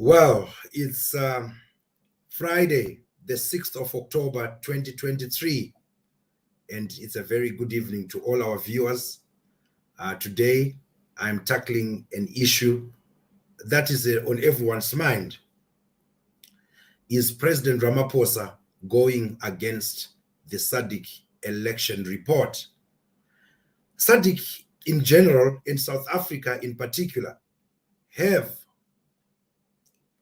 Well, it's Friday, the 6th of October, 2023, and it's a very good evening to all our viewers. Today, I'm tackling an issue that is on everyone's mind. Is President Ramaphosa going against the SADC election report? SADC in general, and South Africa in particular, have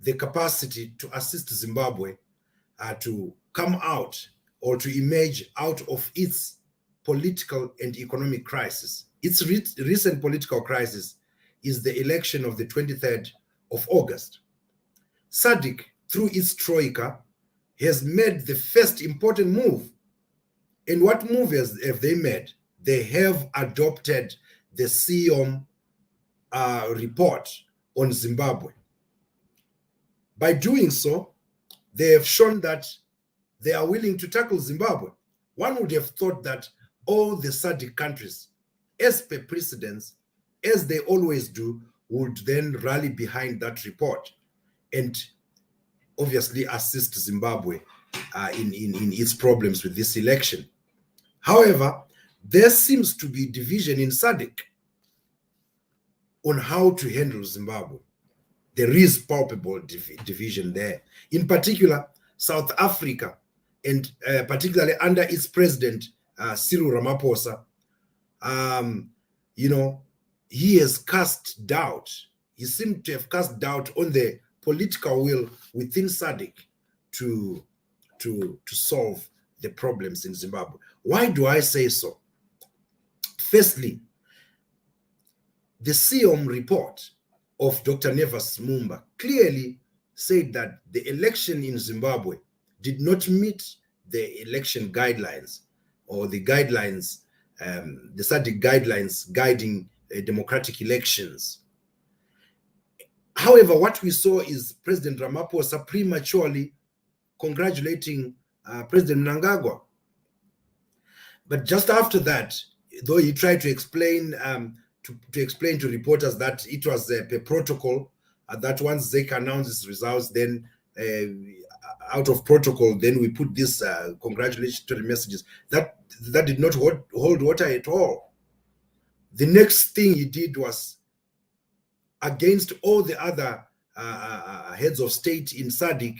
the capacity to assist Zimbabwe to come out or to emerge out of its political and economic crisis. Its recent political crisis is the election of the 23rd of August. SADC, through its troika, has made the first important move. And what move have they made? They have adopted the SIOM report on Zimbabwe. By doing so, they have shown that they are willing to tackle Zimbabwe. One would have thought that all the SADC countries, as per precedence, as they always do, would then rally behind that report and obviously assist Zimbabwe in its problems with this election. However, there seems to be division in SADC on how to handle Zimbabwe. There is palpable division there. In particular, South Africa, and particularly under its president, Cyril Ramaphosa, he has cast doubt. He seemed to have cast doubt on the political will within SADC to solve the problems in Zimbabwe. Why do I say so? Firstly, the SIOM report of Dr. Nevas Mumba clearly said that the election in Zimbabwe did not meet the election guidelines or the guidelines, the SADC guidelines guiding democratic elections. However, what we saw is President Ramaphosa prematurely congratulating President Mnangagwa. But just after that, though he tried to explain to explain to reporters that it was a protocol, that once ZEC announces results, then out of protocol, then we put these congratulatory messages. That did not hold water at all. The next thing he did was, against all the other heads of state in SADC,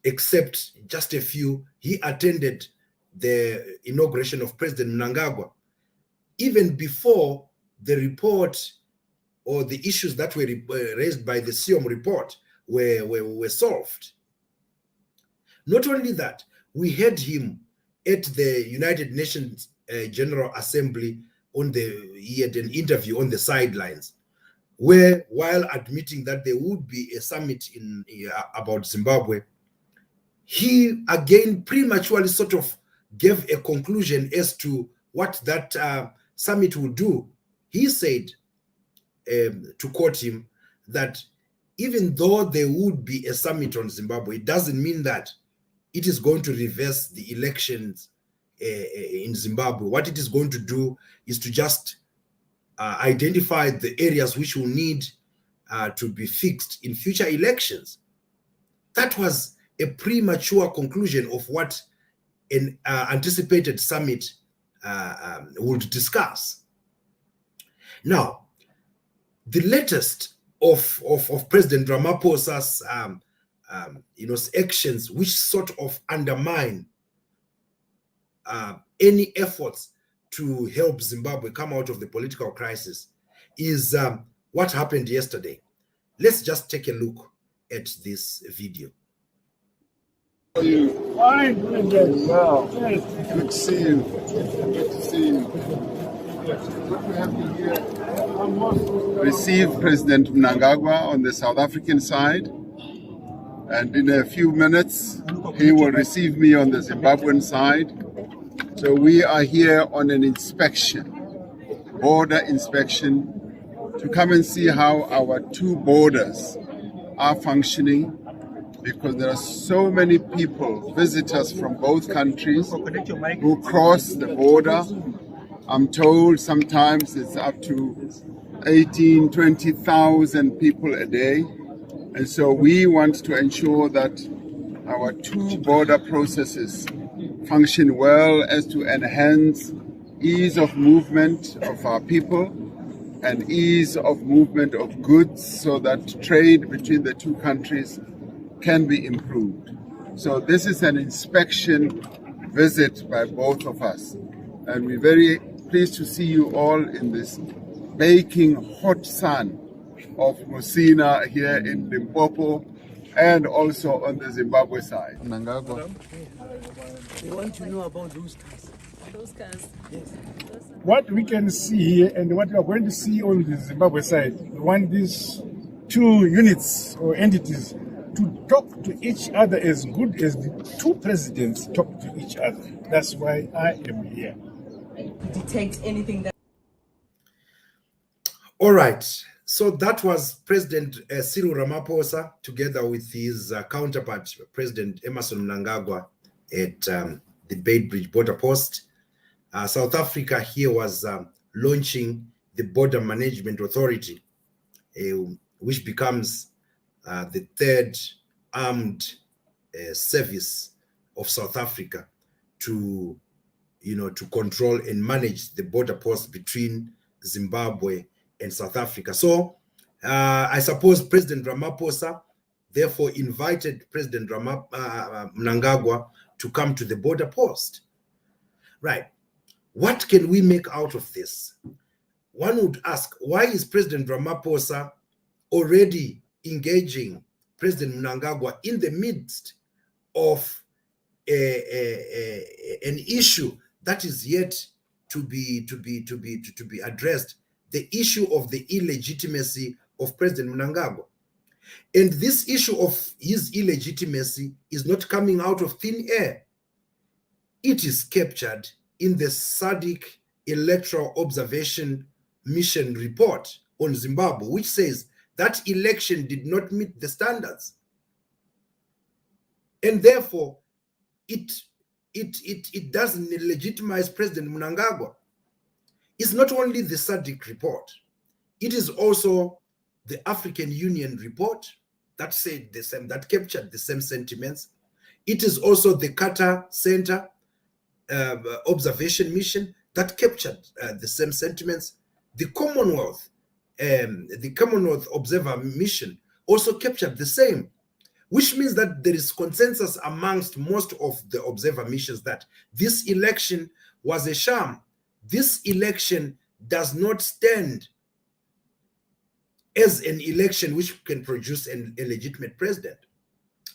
except just a few, he attended the inauguration of President Mnangagwa. Even before the report or the issues that were raised by the SIOM report were solved. Not only that, we had him at the United Nations General Assembly he had an interview on the sidelines, where while admitting that there would be a summit about Zimbabwe, he again prematurely sort of gave a conclusion as to what that summit will do. He said, to quote him, that even though there would be a summit on Zimbabwe, it doesn't mean that it is going to reverse the elections in Zimbabwe. What it is going to do is to just identify the areas which will need to be fixed in future elections. That was a premature conclusion of what an anticipated summit would discuss. Now, the latest of President Ramaphosa's actions, which sort of undermine any efforts to help Zimbabwe come out of the political crisis, is what happened yesterday. Let's just take a look at this video. Fine, well, good to see you. Good to see you. What we have to hear. Receive President Mnangagwa on the South African side, and in a few minutes he will receive me on the Zimbabwean side. So we are here on an inspection, border inspection, to come and see how our two borders are functioning, because there are so many people, visitors from both countries, who cross the border. I'm told sometimes it's up to 18,000, 20,000 people a day. And so we want to ensure that our two border processes function well as to enhance ease of movement of our people and ease of movement of goods so that trade between the two countries can be improved. So this is an inspection visit by both of us. And we're very pleased to see you all in this baking hot sun of Musina here in Limpopo and also on the Zimbabwe side. Mnangagwa. They want to know about those cars. Those cars? Yes. What we can see here and what we are going to see on the Zimbabwe side, we want these two units or entities to talk to each other as good as the two presidents talk to each other. That's why I am here. Detect anything that... All right. So that was President Cyril Ramaphosa together with his counterpart, President Emmerson Mnangagwa, at the Beitbridge border post. South Africa here was launching the Border Management Authority, which becomes the third armed service of South Africa to control and manage the border post between Zimbabwe and South Africa. So I suppose President Ramaphosa therefore invited President Mnangagwa to come to the border post. Right. What can we make out of this? One would ask, why is President Ramaphosa already engaging President Mnangagwa in the midst of an issue that is yet to be addressed, the issue of the illegitimacy of President Mnangagwa? And this issue of his illegitimacy is not coming out of thin air. It is captured in the SADC Electoral Observation Mission report on Zimbabwe, which says that election did not meet the standards. And therefore, it doesn't legitimize President Mnangagwa. It's not only the SADC report, it is also the African Union report that said the same, that captured the same sentiments. It is also the Carter Center observation mission that captured the same sentiments. The Commonwealth Observer Mission also captured the same, which means that there is consensus amongst most of the observer missions that this election was a sham. This election does not stand as an election which can produce a legitimate president.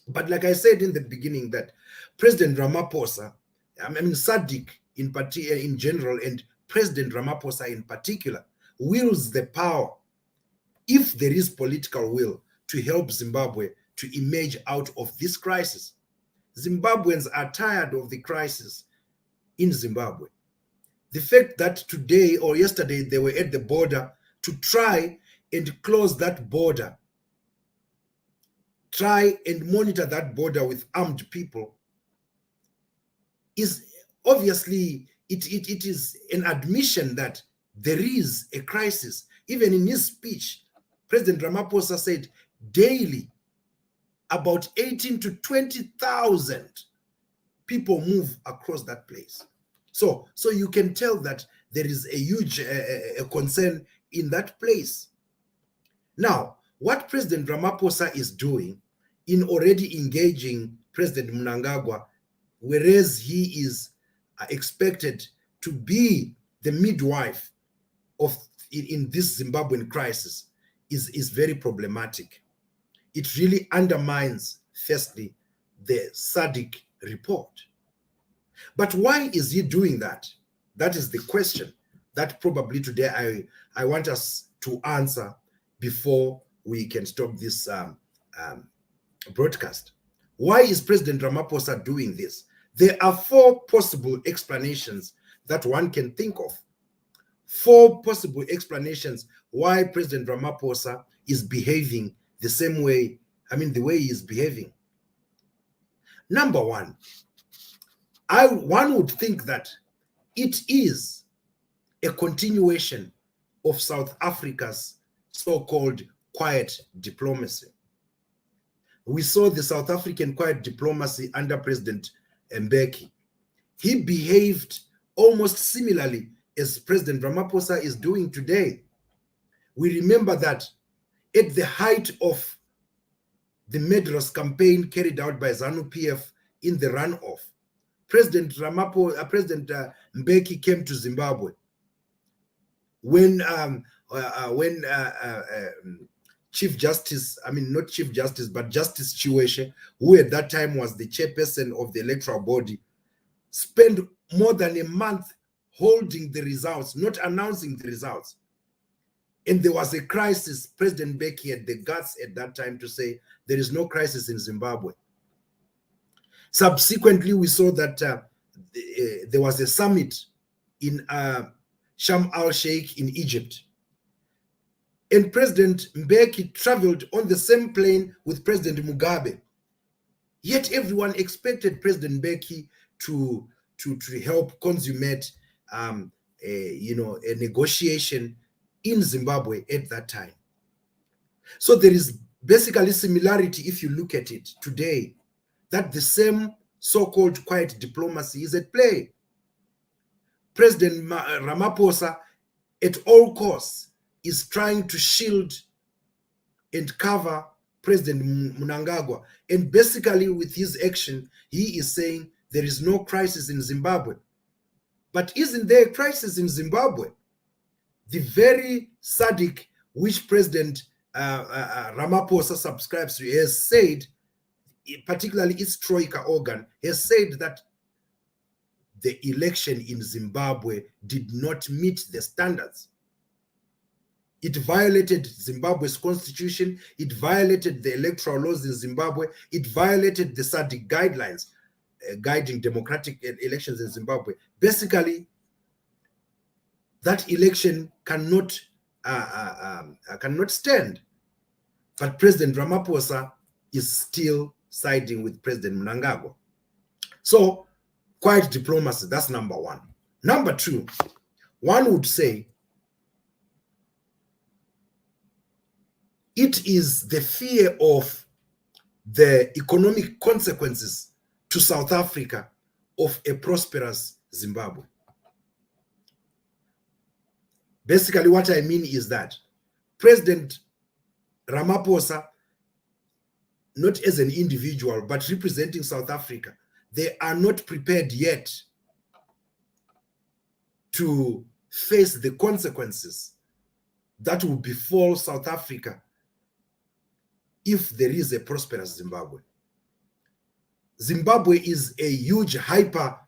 But like I said in the beginning, that President Ramaphosa, SADC in general, and President Ramaphosa in particular, wields the power, if there is political will, to help Zimbabwe to emerge out of this crisis. Zimbabweans are tired of the crisis in Zimbabwe. The fact that today or yesterday they were at the border to try and close that border, try and monitor that border with armed people, is obviously, it is an admission that there is a crisis. Even in his speech, President Ramaphosa said daily about 18 to 20,000 people move across that place. So you can tell that there is a huge concern in that place. Now, what President Ramaphosa is doing in already engaging President Mnangagwa, whereas he is expected to be the midwife in this Zimbabwean crisis, is very problematic. It really undermines, firstly, the SADC report. But why is he doing that? That is the question that probably today I want us to answer before we can stop this broadcast. Why is President Ramaphosa doing this? There are four possible explanations that one can think of. Four possible explanations why President Ramaphosa is behaving the same way, the way he is behaving. Number one, one would think that it is a continuation of South Africa's so-called quiet diplomacy. we saw the South African quiet diplomacy under President Mbeki. He behaved almost similarly as President Ramaphosa is doing today. We remember that at the height of the murderous campaign carried out by ZANU-PF in the runoff, President Mbeki came to Zimbabwe when Chief Justice, not Chief Justice, but Justice Chiweshe, who at that time was the chairperson of the electoral body, spent more than a month holding the results, not announcing the results. And there was a crisis. President Mbeki had the guts at that time to say, there is no crisis in Zimbabwe. Subsequently, we saw that there was a summit in Sharm el-Sheikh in Egypt. And President Mbeki traveled on the same plane with President Mugabe. Yet everyone expected President Mbeki to help consummate a negotiation in Zimbabwe at that time. So there is basically similarity if you look at it today, that the same so-called quiet diplomacy is at play. President Ramaphosa, at all costs, is trying to shield and cover President Mnangagwa. And basically with his action, he is saying there is no crisis in Zimbabwe. But isn't there a crisis in Zimbabwe? The very SADC which President Ramaphosa subscribes to has said, particularly its Troika organ, has said that the election in Zimbabwe did not meet the standards. It violated Zimbabwe's constitution, it violated the electoral laws in Zimbabwe, it violated the SADC guidelines guiding democratic elections in Zimbabwe. Basically, that election cannot stand. But President Ramaphosa is still siding with President Mnangagwa. So, quiet diplomacy, that's number one. Number two, one would say it is the fear of the economic consequences to South Africa of a prosperous Zimbabwe. Basically, what I mean is that President Ramaphosa, not as an individual, but representing South Africa, they are not prepared yet to face the consequences that will befall South Africa if there is a prosperous Zimbabwe. Zimbabwe is a huge hyper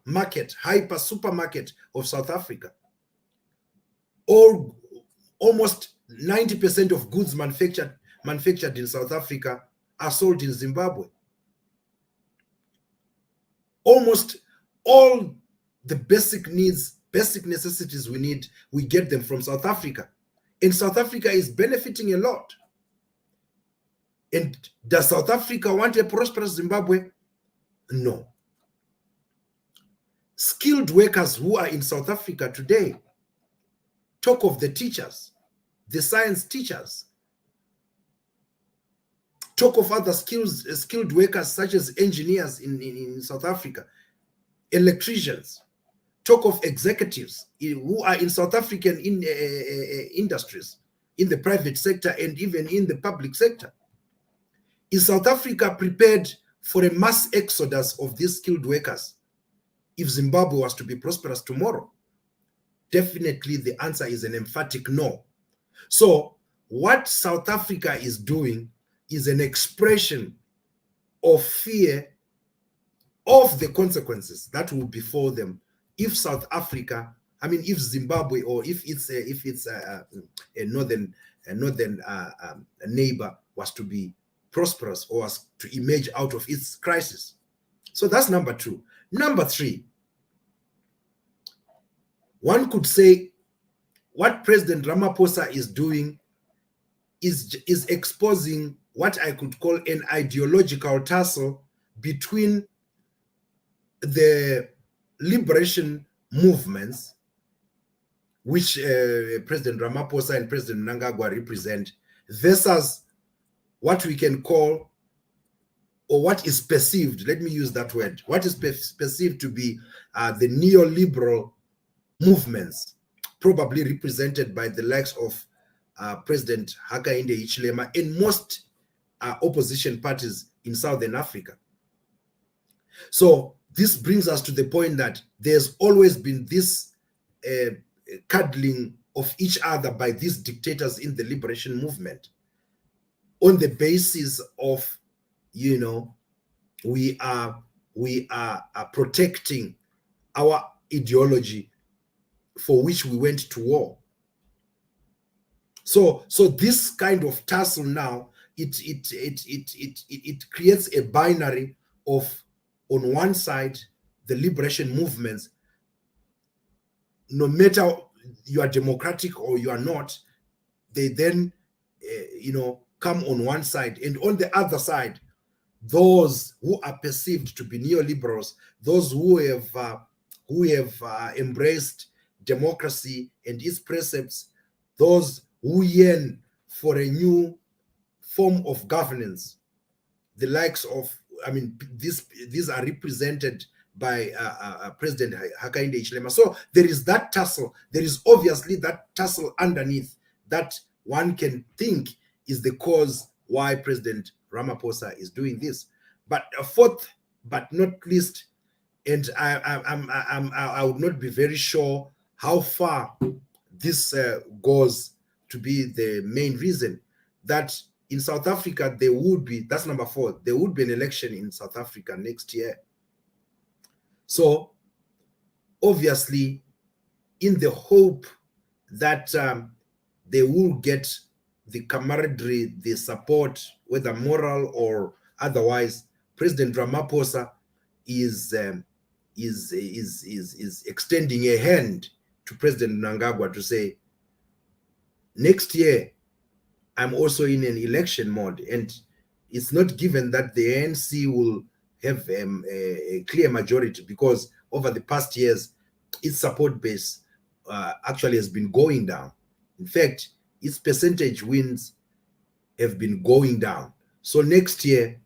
supermarket of South Africa. Almost 90% of goods manufactured in South Africa are sold in Zimbabwe. Almost all the basic needs, basic necessities we need, we get them from South Africa. And South Africa is benefiting a lot. And does South Africa want a prosperous Zimbabwe? No. Skilled workers who are in South Africa today, talk of the teachers, the science teachers, talk of other skilled workers such as engineers in South Africa, electricians, talk of executives who are in South African industries, in the private sector and even in the public sector. Is South Africa prepared for a mass exodus of these skilled workers if Zimbabwe was to be prosperous tomorrow? Definitely the answer is an emphatic no. So what South Africa is doing is an expression of fear of the consequences that will befall them if South Africa, if Zimbabwe, or if it's a northern neighbor was to be prosperous or was to emerge out of its crisis. So that's number two. Number three, one could say what President Ramaphosa is doing is exposing what I could call an ideological tussle between the liberation movements, which President Ramaphosa and President Mnangagwa represent, versus what we can call or what is perceived, let me use that word, what is perceived to be the neoliberal movements, probably represented by the likes of President Hakainde Hichilema and most opposition parties in Southern Africa. So this brings us to the point that there's always been this cuddling of each other by these dictators in the liberation movement on the basis of, you know, we are protecting our ideology for which we went to war. So this kind of tussle now, it creates a binary of, on one side, the liberation movements, no matter you are democratic or you are not, they then you know, come on one side, and on the other side, those who are perceived to be neoliberals, those who have embraced democracy and its precepts, those who yearn for a new form of governance, the likes of, I mean, these are represented by President Hakainde Hichilema. So there is that tussle. There is obviously that tussle underneath that one can think is the cause why President Ramaphosa is doing this. But fourth, but not least, and I would not be very sure how far this goes to be the main reason, that in South Africa there would be, that's number 4, there would be an election in South Africa next year. So obviously, in the hope that they will get the camaraderie, the support, whether moral or otherwise, President Ramaphosa is extending a hand to President Mnangagwa to say, next year, I'm also in an election mode, and it's not given that the ANC will have a clear majority, because over the past years, its support base actually has been going down. In fact, its percentage wins have been going down. So next year,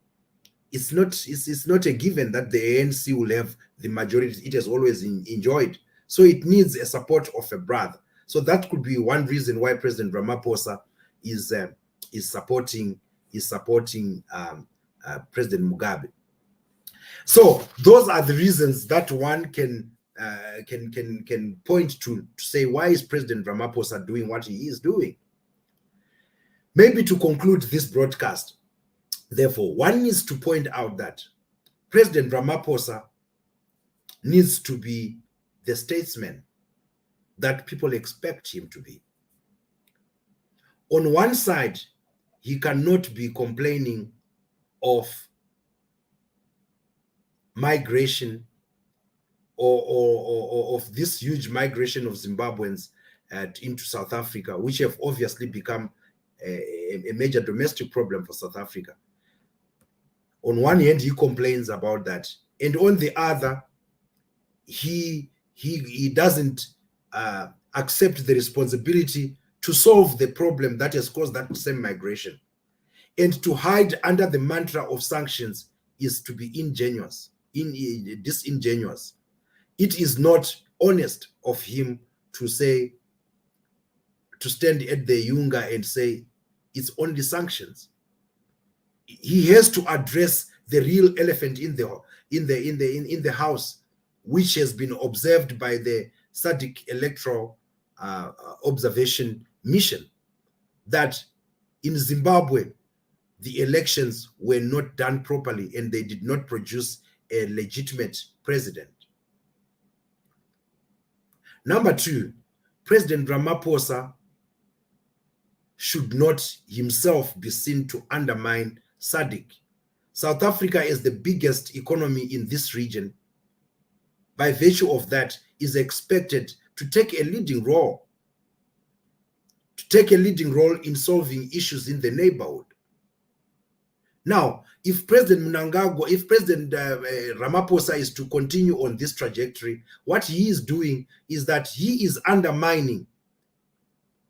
it's not a given that the ANC will have the majority it has always enjoyed. So it needs a support of a brother. So that could be one reason why President Ramaphosa is supporting President Mugabe. So those are the reasons that one can point to say, why is President Ramaphosa doing what he is doing? Maybe to conclude this broadcast, therefore, one needs to point out that President Ramaphosa needs to be the statesman that people expect him to be. On one side, he cannot be complaining of migration or of this huge migration of Zimbabweans into South Africa, which have obviously become a major domestic problem for South Africa. On one hand, he complains about that, and on the other, he doesn't accept the responsibility to solve the problem that has caused that same migration. And to hide under the mantra of sanctions is to be disingenuous. It is not honest of him to say, to stand at the Yunga and say it's only sanctions. He has to address the real elephant in the house, which has been observed by the SADC electoral observation mission, that in Zimbabwe the elections were not done properly and they did not produce a legitimate president. Number 2, President Ramaphosa should not himself be seen to undermine SADC. South Africa is the biggest economy in this region. By virtue of that, is expected to take a leading role, in solving issues in the neighborhood. Now, if President Ramaphosa is to continue on this trajectory, what he is doing is that he is undermining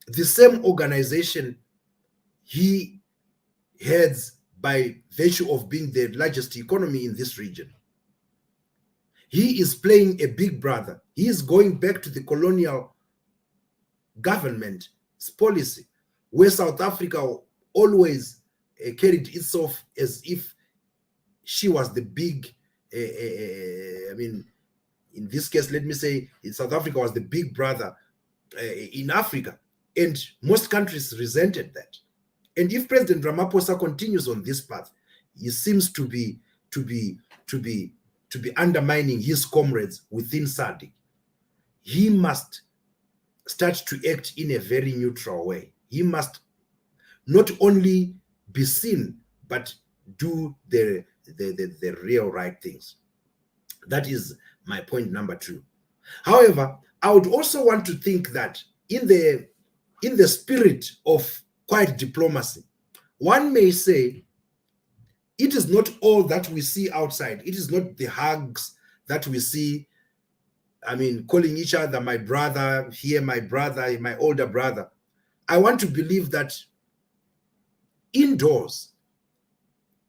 the same organization he heads by virtue of being the largest economy in this region. He is playing a big brother. He is going back to the colonial government's policy, where South Africa always carried itself as if she was the big, I mean, in this case, let me say South Africa was the big brother in Africa, and most countries resented that. And if President Ramaphosa continues on this path, he seems to be undermining his comrades within SADC. He must start to act in a very neutral way. He must not only be seen, but do the real right things. That is my point number 2. However, I would also want to think that in the spirit of quiet diplomacy, one may say it is not all that we see outside. It is not the hugs that we see. I mean, calling each other my brother, here my brother, my older brother. I want to believe that indoors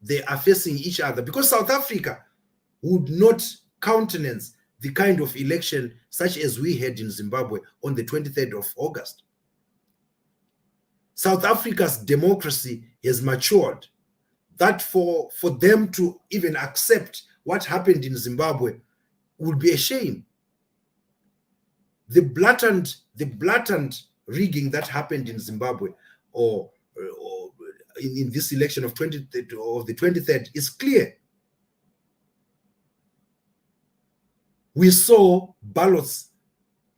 they are facing each other, because South Africa would not countenance the kind of election such as we had in Zimbabwe on the 23rd of August. South Africa's democracy has matured, that for them to even accept what happened in Zimbabwe would be a shame. The blatant rigging that happened in Zimbabwe or in this election of the 23rd is clear. We saw ballots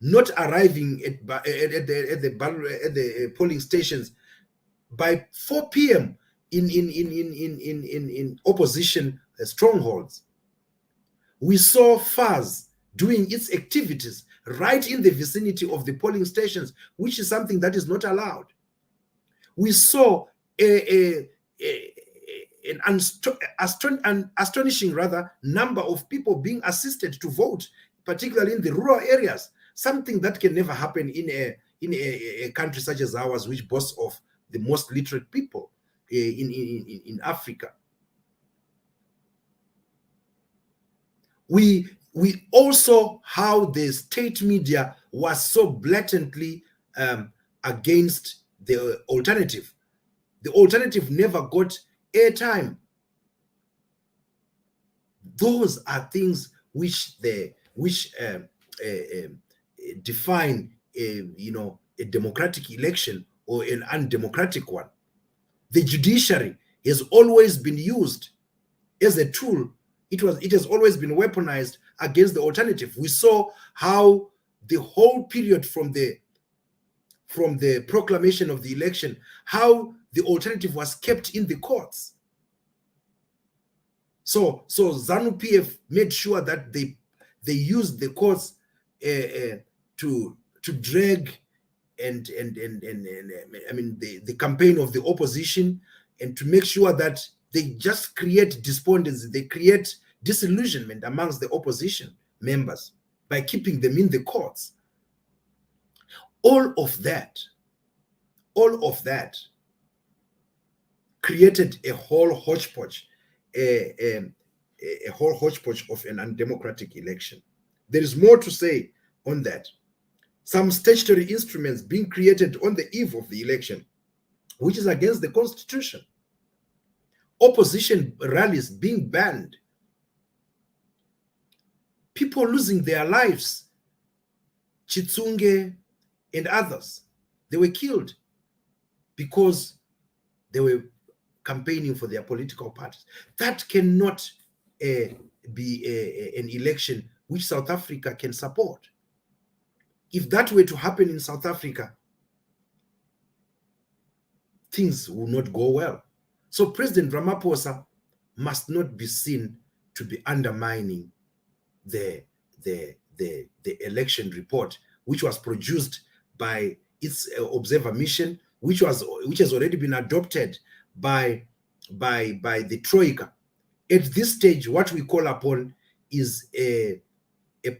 not arriving at the polling stations by 4 p.m. in opposition strongholds. We saw FARS doing its activities right in the vicinity of the polling stations, which is something that is not allowed. We saw an astonishing number of people being assisted to vote, particularly in the rural areas, something that can never happen in a country such as ours, which boasts of the most literate people in Africa. We also how the state media was so blatantly against the alternative. The alternative never got airtime. Those are things which define a democratic election or an undemocratic one. The judiciary has always been used as a tool. It has always been weaponized against the alternative. We saw how the whole period from the proclamation of the election, how the alternative was kept in the courts. So ZANU-PF made sure that they used the courts to drag and I mean the campaign of the opposition, and to make sure that they just create despondency, they create disillusionment amongst the opposition members by keeping them in the courts. All of that created a whole hodgepodge, a whole hodgepodge of an undemocratic election. There is more to say on that. Some statutory instruments being created on the eve of the election, which is against the Constitution. Opposition rallies being banned. People losing their lives. Chitsunge and others, they were killed because they were campaigning for their political parties. That cannot be an election which South Africa can support. If that were to happen in South Africa, things will not go well. So President Ramaphosa must not be seen to be undermining the election report, which was produced by its observer mission, which has already been adopted by the Troika. At this stage, what we call upon is a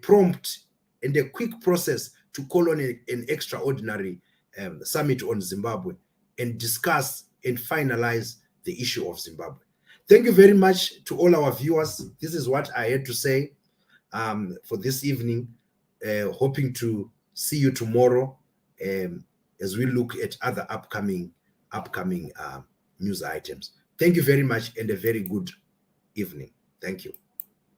prompt and a quick process to call on an extraordinary summit on Zimbabwe and discuss and finalize the issue of Zimbabwe. Thank you very much to all our viewers. This is what I had to say for this evening. Hoping to see you tomorrow as we look at other upcoming news items. Thank you very much and a very good evening. Thank you.